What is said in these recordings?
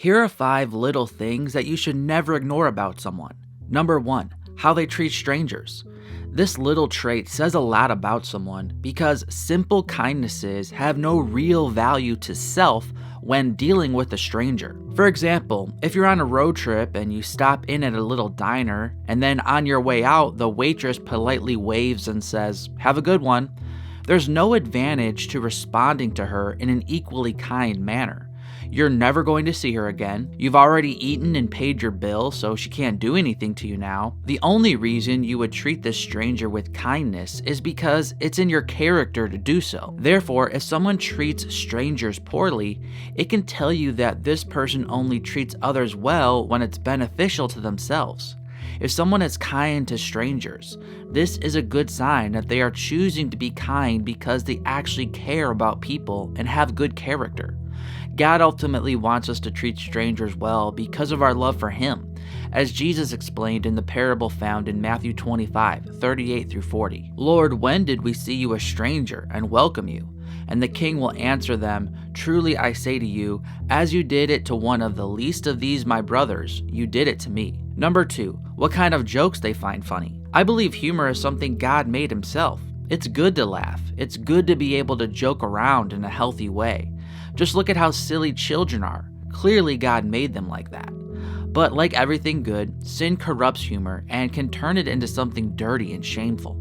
Here are 5 little things that you should never ignore about someone. Number 1, how they treat strangers. This little trait says a lot about someone because simple kindnesses have no real value to self when dealing with a stranger. For example, if you're on a road trip and you stop in at a little diner, and then on your way out, the waitress politely waves and says, "Have a good one," there's no advantage to responding to her in an equally kind manner. You're never going to see her again. You've already eaten and paid your bill, so she can't do anything to you now. The only reason you would treat this stranger with kindness is because it's in your character to do so. Therefore, if someone treats strangers poorly, it can tell you that this person only treats others well when it's beneficial to themselves. If someone is kind to strangers, this is a good sign that they are choosing to be kind because they actually care about people and have good character. God ultimately wants us to treat strangers well because of our love for Him, as Jesus explained in the parable found in Matthew 25:38-40. "Lord, when did we see you a stranger and welcome you?" And the king will answer them, "Truly I say to you, as you did it to one of the least of these my brothers, you did it to me." Number 2, what kind of jokes they find funny. I believe humor is something God made Himself. It's good to laugh. It's good to be able to joke around in a healthy way. Just look at how silly children are. Clearly God made them like that. But like everything good, sin corrupts humor and can turn it into something dirty and shameful.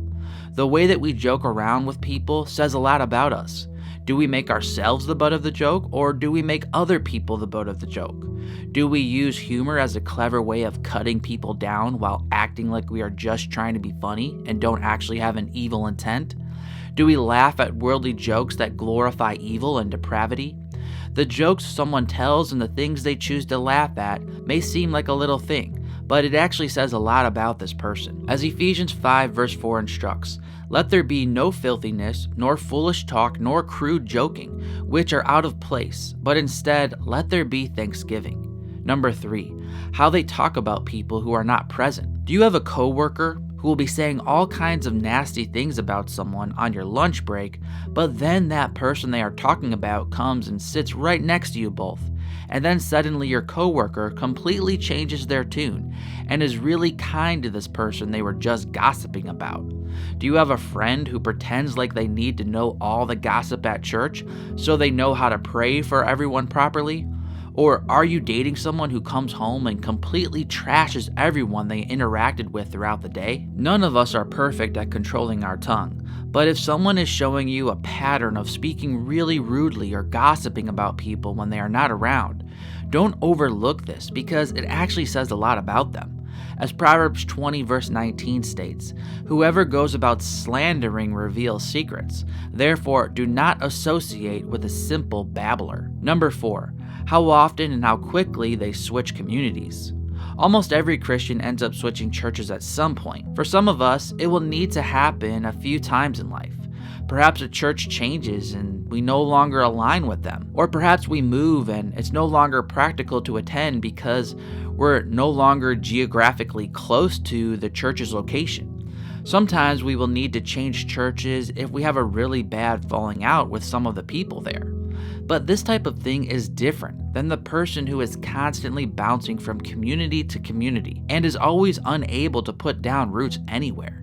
The way that we joke around with people says a lot about us. Do we make ourselves the butt of the joke, or do we make other people the butt of the joke? Do we use humor as a clever way of cutting people down while acting like we are just trying to be funny and don't actually have an evil intent? Do we laugh at worldly jokes that glorify evil and depravity? The jokes someone tells and the things they choose to laugh at may seem like a little thing, but it actually says a lot about this person. As Ephesians 5 verse 4 instructs, "Let there be no filthiness, nor foolish talk, nor crude joking, which are out of place, but instead let there be thanksgiving." Number 3, how they talk about people who are not present. Do you have a coworker who will be saying all kinds of nasty things about someone on your lunch break, but then that person they are talking about comes and sits right next to you both, and then suddenly your coworker completely changes their tune and is really kind to this person they were just gossiping about? Do you have a friend who pretends like they need to know all the gossip at church so they know how to pray for everyone properly? Or are you dating someone who comes home and completely trashes everyone they interacted with throughout the day? None of us are perfect at controlling our tongue, but if someone is showing you a pattern of speaking really rudely or gossiping about people when they are not around, don't overlook this because it actually says a lot about them. As Proverbs 20 verse 19 states, "Whoever goes about slandering reveals secrets. Therefore, do not associate with a simple babbler." Number 4, how often and how quickly they switch communities. Almost every Christian ends up switching churches at some point. For some of us, it will need to happen a few times in life. Perhaps a church changes and we no longer align with them. Or perhaps we move and it's no longer practical to attend because we're no longer geographically close to the church's location. Sometimes we will need to change churches if we have a really bad falling out with some of the people there. But this type of thing is different than the person who is constantly bouncing from community to community and is always unable to put down roots anywhere.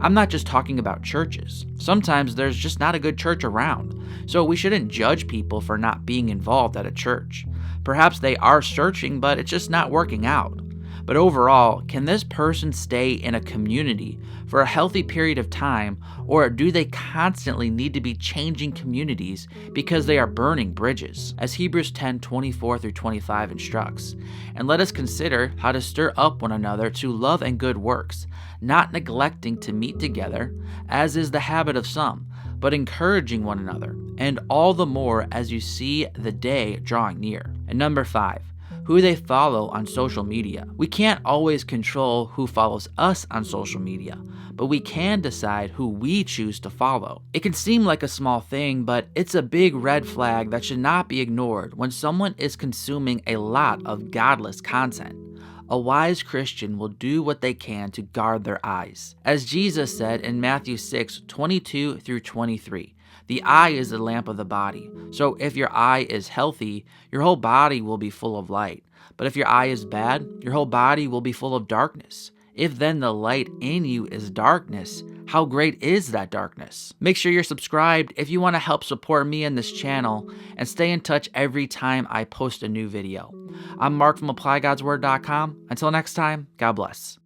I'm not just talking about churches. Sometimes there's just not a good church around, so we shouldn't judge people for not being involved at a church. Perhaps they are searching, but it's just not working out. But overall, can this person stay in a community for a healthy period of time, or do they constantly need to be changing communities because they are burning bridges? As Hebrews 10:24-25 instructs, "And let us consider how to stir up one another to love and good works, not neglecting to meet together, as is the habit of some, but encouraging one another, and all the more as you see the day drawing near." And number 5, who they follow on social media. We can't always control who follows us on social media, but we can decide who we choose to follow. It can seem like a small thing, but it's a big red flag that should not be ignored when someone is consuming a lot of godless content. A wise Christian will do what they can to guard their eyes. As Jesus said in Matthew 6:22-23, The eye is the lamp of the body. So if your eye is healthy, your whole body will be full of light. But if your eye is bad, your whole body will be full of darkness. If then the light in you is darkness, how great is that darkness? Make sure you're subscribed if you want to help support me in this channel and stay in touch every time I post a new video. I'm Mark from ApplyGodsWord.com. Until next time, God bless.